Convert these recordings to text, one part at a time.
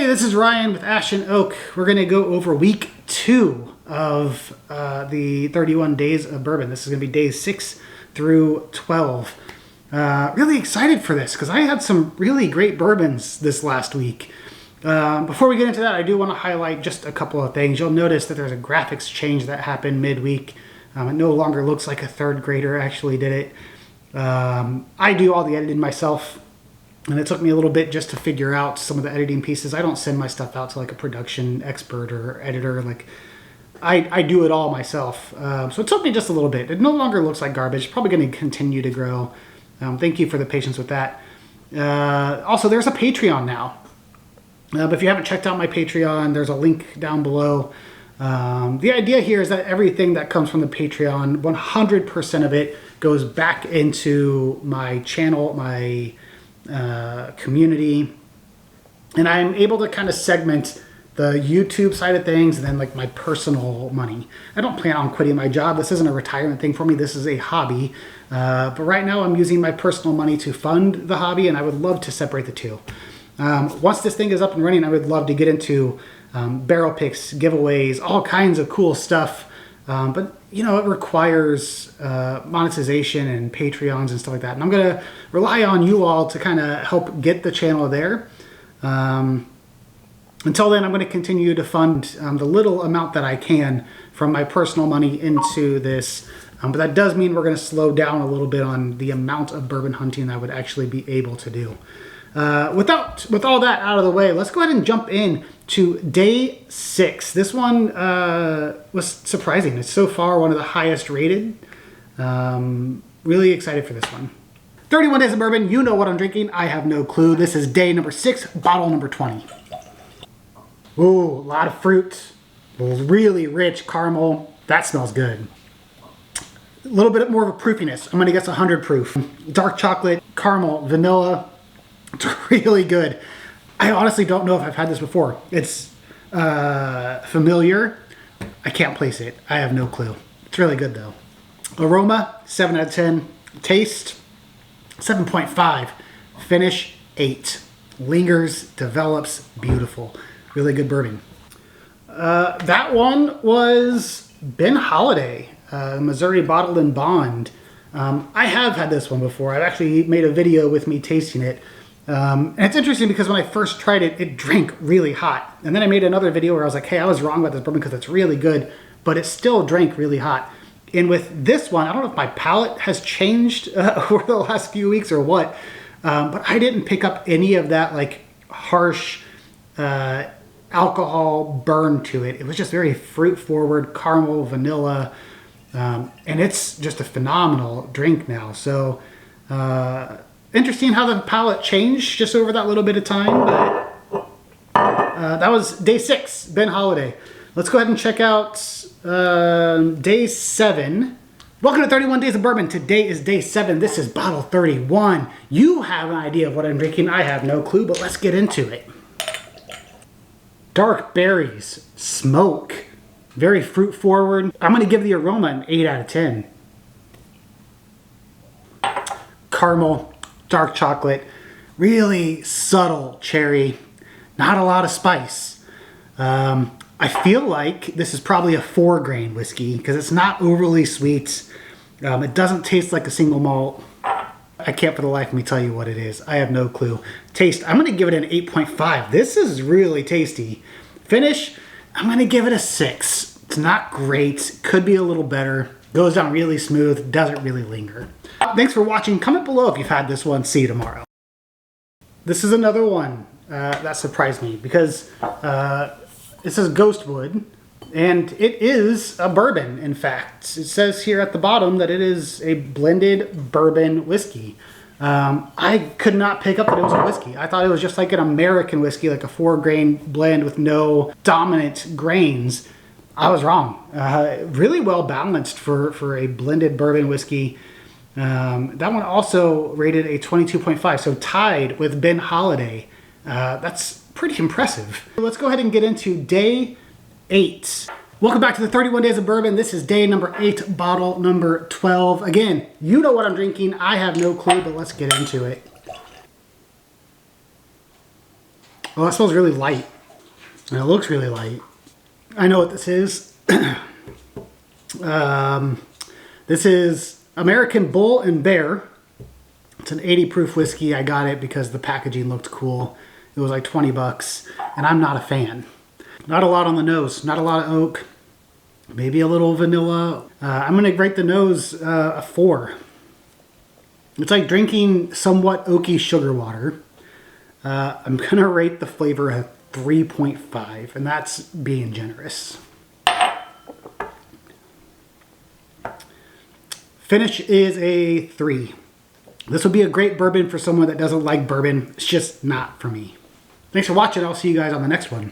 Hey, this is Ryan with Ashton Oak. We're going to go over week 2 of the 31 days of bourbon. This is going to be days 6 through 12. Really excited for this because I had some really great bourbons this last week. Before we get into that, I do want to highlight just a couple of things. You'll notice that there's a graphics change that happened midweek. It no longer looks like a third grader actually did it. I do all the editing myself. And it took me a little bit just to figure out some of the editing pieces. I don't send my stuff out to like a production expert or editor. Like I do it all myself. So it took me just a little bit. It no longer looks like garbage. It's probably going to continue to grow. Thank you for the patience with that. Also, there's a Patreon now. But if you haven't checked out my Patreon, there's a link down below. The idea here is that everything that comes from the Patreon, 100% of it goes back into my channel, my community, and I'm able to kind of segment the YouTube side of things and then like my personal money. I don't plan on quitting my job. This isn't a retirement thing for me. This is a hobby. But right now I'm using my personal money to fund the hobby, and I would love to separate the two. Once this thing is up and running, I would love to get into barrel picks, giveaways, all kinds of cool stuff. But you know, it requires monetization and Patreons and stuff like that. And I'm going to rely on you all to kind of help get the channel there. Until then, I'm going to continue to fund the little amount that I can from my personal money into this. But that does mean we're going to slow down a little bit on the amount of bourbon hunting I would actually be able to do. With all that out of the way, let's go ahead and jump in to day 6. This one was surprising. It's so far one of the highest rated. Really excited for this one. 31 days of bourbon. You know what I'm drinking. I have no clue. This is day number 6, bottle number 20. Ooh, a lot of fruit. Really rich caramel. That smells good. A little bit more of a proofiness. I'm going to guess 100 proof. Dark chocolate, caramel, vanilla. It's really good. I honestly don't know if I've had this before. It's familiar. I can't place it. I have no clue. It's really good though. Aroma, 7 out of 10. Taste, 7.5. Finish, 8. Lingers, develops, beautiful. Really good bourbon. That one was Ben Holiday, Missouri Bottled and Bond. I have had this one before. I've actually made a video with me tasting it. And it's interesting because when I first tried it, it drank really hot. And then I made another video where I was like, hey, I was wrong about this bourbon because it's really good, but it still drank really hot. And with this one, I don't know if my palate has changed over the last few weeks or what, but I didn't pick up any of that like harsh alcohol burn to it. It was just very fruit forward, caramel, vanilla, and it's just a phenomenal drink now. So, interesting how the palate changed just over that little bit of time. But that was day 6, Ben Holiday. Let's go ahead and check out day 7. Welcome to 31 Days of Bourbon. Today is day 7. This is bottle 31. You have an idea of what I'm drinking. I have no clue, but let's get into it. Dark berries, smoke, very fruit forward. I'm going to give the aroma an 8 out of 10. Caramel. Dark chocolate, really subtle cherry, not a lot of spice. I feel like this is probably a 4-grain whiskey because it's not overly sweet. It doesn't taste like a single malt. I can't for the life of me tell you what it is. I have no clue. Taste, I'm going to give it an 8.5. This is really tasty. Finish, I'm going to give it a 6. It's not great. Could be a little better. Goes down really smooth. Doesn't really linger. Thanks for watching. Comment below if you've had this one. See you tomorrow. This is another one that surprised me because it says Ghostwood, and it is a bourbon, in fact. It says here at the bottom that it is a blended bourbon whiskey. I could not pick up that it was a whiskey. I thought it was just like an American whiskey, like a 4-grain blend with no dominant grains. I was wrong. Really well balanced for a blended bourbon whiskey. That one also rated a 22.5, so tied with Ben Holiday. That's pretty impressive. Let's go ahead and get into day 8. Welcome back to the 31 Days of Bourbon. This is day number 8, bottle number 12. Again, you know what I'm drinking. I have no clue, but let's get into it. Oh, that smells really light. And it looks really light. I know what this is. This is American Bull and Bear. It's an 80 proof whiskey. I got it because the packaging looked cool. It was like 20 bucks, and I'm not a fan. Not a lot on the nose, not a lot of oak, maybe a little vanilla. I'm gonna rate the nose a 4. It's like drinking somewhat oaky sugar water. I'm gonna rate the flavor a 3.5, and that's being generous. Finish is a 3. This would be a great bourbon for someone that doesn't like bourbon. It's just not for me. Thanks for watching. I'll see you guys on the next one.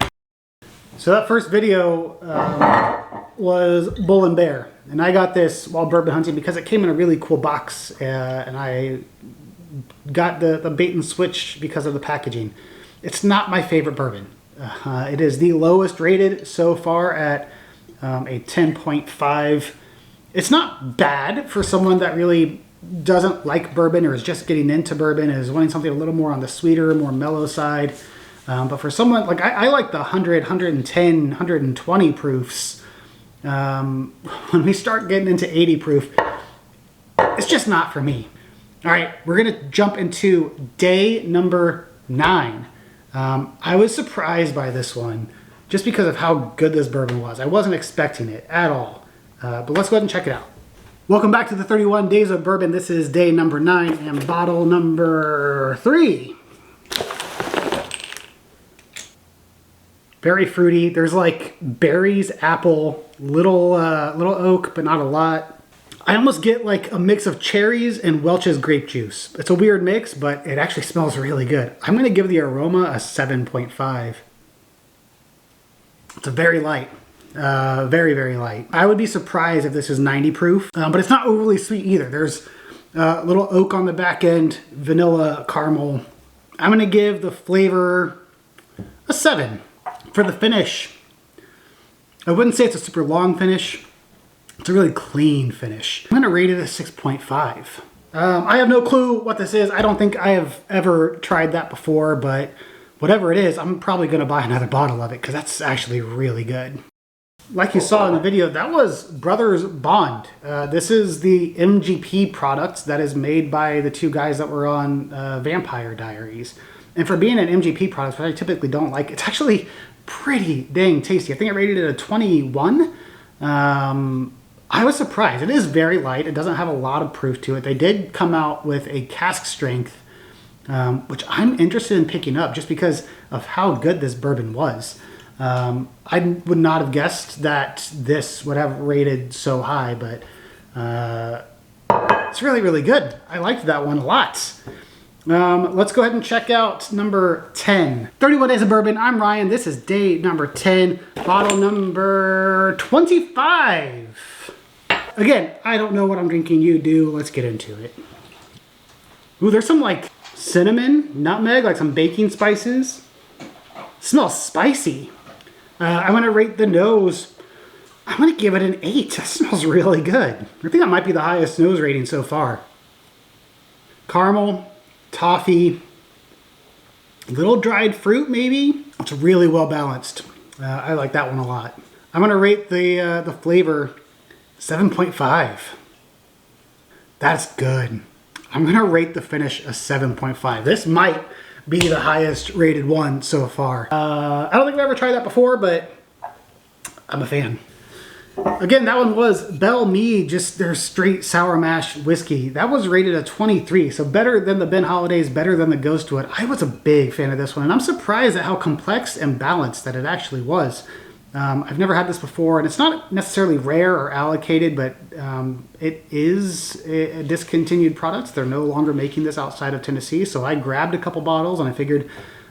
So that first video was Bull and Bear. And I got this while bourbon hunting because it came in a really cool box. And I got the bait and switch because of the packaging. It's not my favorite bourbon. It is the lowest rated so far at a 10.5. It's not bad for someone that really doesn't like bourbon or is just getting into bourbon, is wanting something a little more on the sweeter, more mellow side. But for someone, like I like the 100, 110, 120 proofs. When we start getting into 80 proof, it's just not for me. All right, we're gonna jump into day number 9. I was surprised by this one just because of how good this bourbon was. I wasn't expecting it at all. But let's go ahead and check it out. Welcome back to the 31 Days of Bourbon. This is day number 9 and bottle number 3. Very fruity. There's like berries, apple, little oak, but not a lot. I almost get like a mix of cherries and Welch's grape juice. It's a weird mix, but it actually smells really good. I'm going to give the aroma a 7.5. It's a very light. Very, very light. I would be surprised if this is 90 proof, but it's not overly sweet either. There's a little oak on the back end, vanilla, caramel. I'm going to give the flavor a 7. For the finish, I wouldn't say it's a super long finish. It's a really clean finish. I'm going to rate it a 6.5. I have no clue what this is. I don't think I have ever tried that before, but whatever it is, I'm probably going to buy another bottle of it because that's actually really good. Like you saw in the video, that was Brothers Bond. This is the MGP product that is made by the two guys that were on Vampire Diaries. And for being an MGP product, which I typically don't like, it's actually pretty dang tasty. I think I rated it a 21. I was surprised. It is very light. It doesn't have a lot of proof to it. They did come out with a cask strength, which I'm interested in picking up just because of how good this bourbon was. I would not have guessed that this would have rated so high, but it's really, really good. I liked that one a lot. Let's go ahead and check out number 10. 31 Days of Bourbon. I'm Ryan. This is day number 10, bottle number 25. Again, I don't know what I'm drinking. You do. Let's get into it. Ooh, there's some like cinnamon, nutmeg, like some baking spices. Smells spicy. I'm going to rate the nose. I'm going to give it an 8. That smells really good. I think that might be the highest nose rating so far. Caramel, toffee, little dried fruit maybe. It's really well balanced. I like that one a lot. I'm going to rate the flavor 7.5. That's good. I'm going to rate the finish a 7.5. This might be the highest rated one so far. I don't think I've ever tried that before, but I'm a fan. Again, that one was Belle Meade, just their straight sour mash whiskey. That was rated a 23, so better than the Ben Holliday's, better than the Ghostwood. I was a big fan of this one, and I'm surprised at how complex and balanced that it actually was. I've never had this before, and it's not necessarily rare or allocated, but it is a discontinued product. They're no longer making this outside of Tennessee, so I grabbed a couple bottles, and I figured,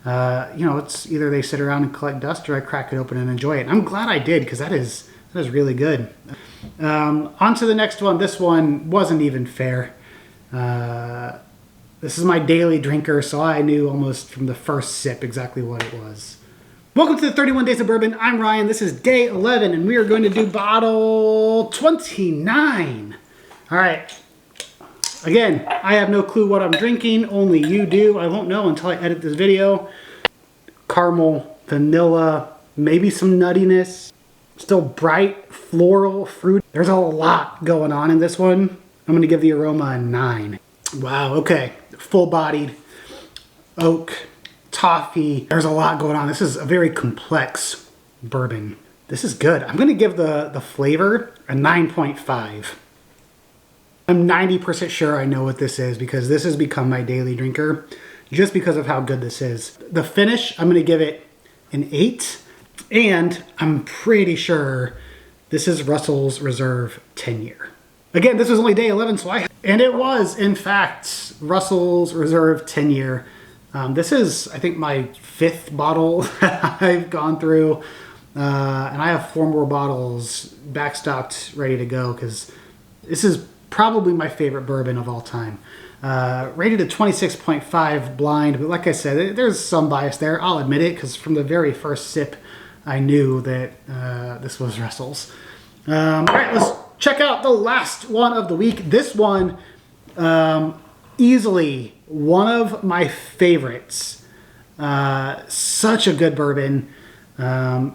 you know, it's either they sit around and collect dust, or I crack it open and enjoy it. And I'm glad I did, because that is really good. On to the next one. This one wasn't even fair. This is my daily drinker, so I knew almost from the first sip exactly what it was. Welcome to the 31 Days of Bourbon. I'm Ryan. This is day 11, and we are going to do bottle 29. All right. Again, I have no clue what I'm drinking. Only you do. I won't know until I edit this video. Caramel, vanilla, maybe some nuttiness, still bright floral fruit. There's a lot going on in this one. I'm gonna give the aroma a 9. Wow, okay, full-bodied oak, toffee. There's a lot going on. This is a very complex bourbon. This is good. I'm gonna give the flavor a 9.5. I'm 90% sure I know what this is because this has become my daily drinker just because of how good this is. The finish, I'm gonna give it an 8, and I'm pretty sure this is Russell's Reserve 10-year. Again, this was only day 11, and it was, in fact, Russell's Reserve 10-year. This is, I think, my 5th bottle I've gone through, and I have 4 more bottles backstocked, ready to go, because this is probably my favorite bourbon of all time. Rated a 26.5 blind, but like I said, there's some bias there. I'll admit it, because from the very first sip, I knew that this was Russell's. All right, let's check out the last one of the week. This one, easily one of my favorites. Such a good bourbon. We'll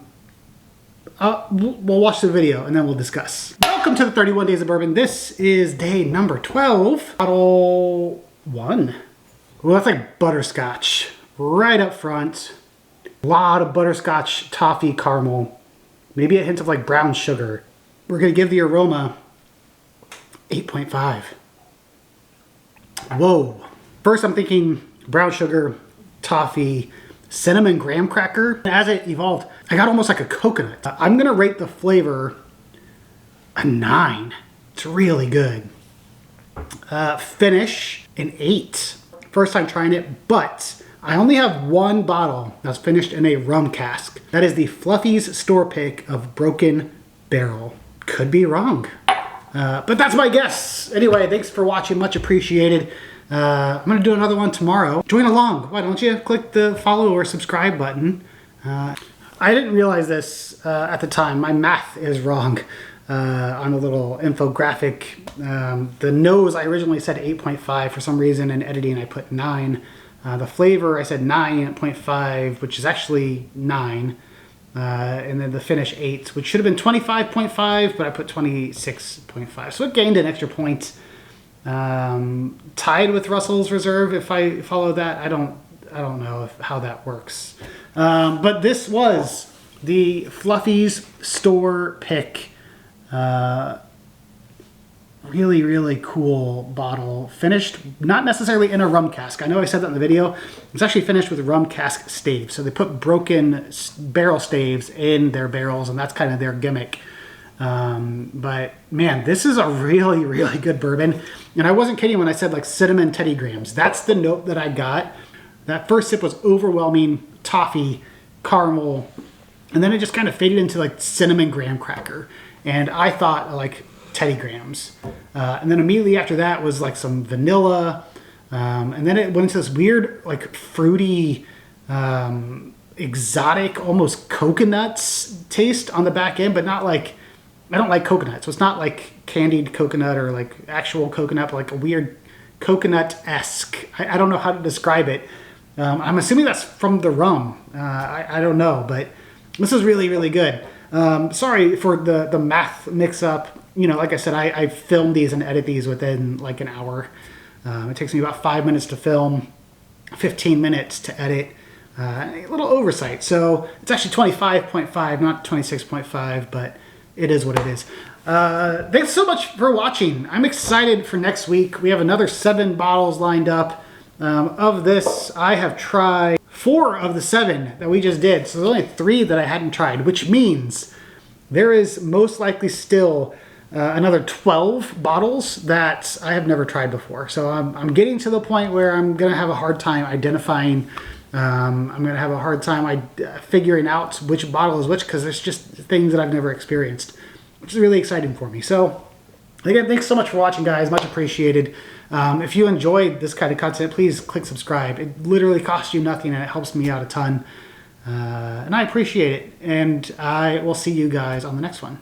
watch the video and then we'll discuss. Welcome to the 31 Days of Bourbon. This is day number 12. Bottle 1. Well, that's like butterscotch right up front. A lot of butterscotch, toffee, caramel. Maybe a hint of like brown sugar. We're going to give the aroma 8.5. Whoa. First I'm thinking brown sugar, toffee, cinnamon graham cracker. As it evolved, I got almost like a coconut. I'm gonna rate the flavor a 9. It's really good. Finish an 8. First time trying it, but I only have 1 bottle that's finished in a rum cask. That is the Fluffy's store pick of Broken Barrel. Could be wrong, but that's my guess. Anyway, thanks for watching, much appreciated. I'm gonna do another one tomorrow. Join along. Why don't you click the follow or subscribe button? I didn't realize this at the time. My math is wrong on the little infographic. The nose, I originally said 8.5. For some reason in editing I put 9. The flavor I said 9.5, which is actually 9. And then the finish 8, which should have been 25.5, but I put 26.5. So it gained an extra point. Tied with Russell's Reserve if I follow that. I don't know how that works. But this was the Fluffy's store pick. Really, really cool bottle. Finished not necessarily in a rum cask. I know I said that in the video. It's actually finished with rum cask staves. So they put broken barrel staves in their barrels, and that's kind of their gimmick. But man, this is a really, really good bourbon. And I wasn't kidding when I said like cinnamon Teddy Grahams. That's the note that I got. That first sip was overwhelming toffee, caramel, and then it just kind of faded into like cinnamon graham cracker. And I thought like Teddy Grahams. And then immediately after that was like some vanilla. And then it went into this weird, like fruity, exotic, almost coconuts taste on the back end, but not like, I don't like coconut. So it's not like candied coconut or like actual coconut, but like a weird coconut-esque. I don't know how to describe it. I'm assuming that's from the rum. I don't know, but this is really, really good. Sorry for the math mix-up. You know, like I said, I film these and edit these within like an hour. It takes me about 5 minutes to film, 15 minutes to edit. A little oversight. So it's actually 25.5, not 26.5, but it is what it is. Thanks so much for watching. I'm excited for next week. We have another 7 bottles lined up. Of this, I have tried 4 of the 7 that we just did. So there's only 3 that I hadn't tried, which means there is most likely still another 12 bottles that I have never tried before. So I'm getting to the point where I'm going to have a hard time identifying. I'm going to have a hard time figuring out which bottle is which, because there's just things that I've never experienced, which is really exciting for me. So again, thanks so much for watching, guys. Much appreciated. If you enjoyed this kind of content, please click subscribe. It literally costs you nothing and it helps me out a ton. And I appreciate it. And I will see you guys on the next one.